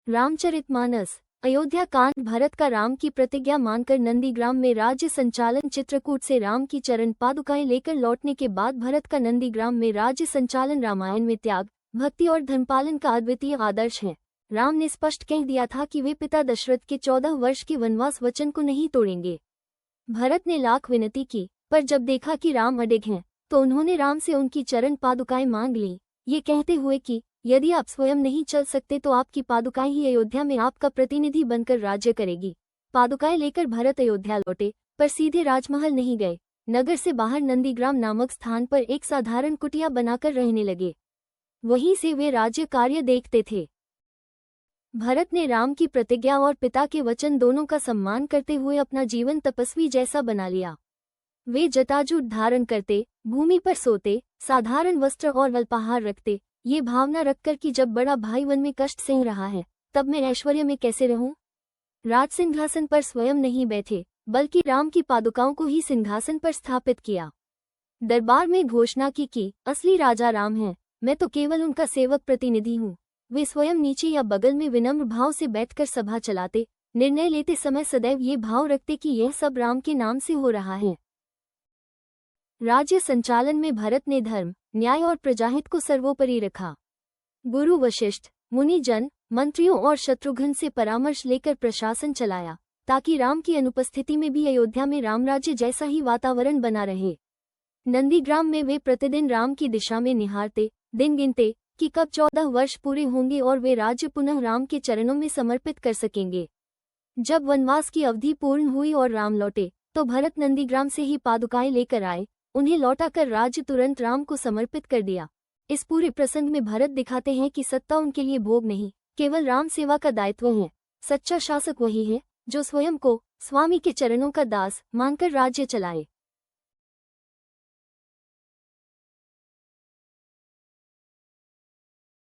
रामचरितमानस अयोध्या कांड। भरत का राम की प्रतिज्ञा मानकर नंदीग्राम में राज्य संचालन। चित्रकूट से राम की चरण पादुकाएं लेकर लौटने के बाद भरत का नंदीग्राम में राज्य संचालन। रामायण में त्याग, भक्ति और धर्मपालन का अद्वितीय आदर्श है। राम ने स्पष्ट कह दिया था कि वे पिता दशरथ के 14 वर्ष के वनवास वचन को नहीं तोड़ेंगे। भरत ने लाख विनती की, पर जब देखा कि राम अडिग हैं, तो उन्होंने राम से उनकी चरण पादुकाएं मांग ली, ये कहते हुए कि यदि आप स्वयं नहीं चल सकते तो आपकी पादुकाएं ही अयोध्या में आपका प्रतिनिधि बनकर राज्य करेगी। पादुकाएं लेकर भरत अयोध्या लौटे, पर सीधे राजमहल नहीं गए। नगर से बाहर नंदीग्राम नामक स्थान पर एक साधारण कुटिया बनाकर रहने लगे। वहीं से वे राज्य कार्य देखते थे। भरत ने राम की प्रतिज्ञा और पिता के वचन दोनों का सम्मान करते हुए अपना जीवन तपस्वी जैसा बना लिया। वे जटाजूट धारण करते, भूमि पर सोते, साधारण वस्त्र और अल्पाहार रखते, ये भावना रखकर कि जब बड़ा भाई वन में कष्ट सह रहा है, तब मैं ऐश्वर्य में कैसे रहूं। राज सिंहासन पर स्वयं नहीं बैठे, बल्कि राम की पादुकाओं को ही सिंहासन पर स्थापित किया। दरबार में घोषणा की कि असली राजा राम हैं, मैं तो केवल उनका सेवक प्रतिनिधि हूँ। वे स्वयं नीचे या बगल में विनम्र भाव से बैठकर सभा चलाते, निर्णय लेते समय सदैव ये भाव रखते कि यह सब राम के नाम से हो रहा है। राज्य संचालन में भरत ने धर्म, न्याय और प्रजाहित को सर्वोपरि रखा। गुरु वशिष्ठ, मुनिजन, मंत्रियों और शत्रुघ्न से परामर्श लेकर प्रशासन चलाया, ताकि राम की अनुपस्थिति में भी अयोध्या में रामराज्य जैसा ही वातावरण बना रहे। नंदीग्राम में वे प्रतिदिन राम की दिशा में निहारते, दिन गिनते कि कब 14 वर्ष पूरे होंगे और वे राज्य पुनः राम के चरणों में समर्पित कर सकेंगे। जब वनवास की अवधि पूर्ण हुई और राम लौटे, तो भरत नंदीग्राम से ही पादुकाएं लेकर आए। उन्हें लौटाकर राज्य तुरंत राम को समर्पित कर दिया। इस पूरे प्रसंग में भरत दिखाते हैं कि सत्ता उनके लिए भोग नहीं, केवल राम सेवा का दायित्व है। सच्चा शासक वही है जो स्वयं को स्वामी के चरणों का दास मानकर राज्य चलाए।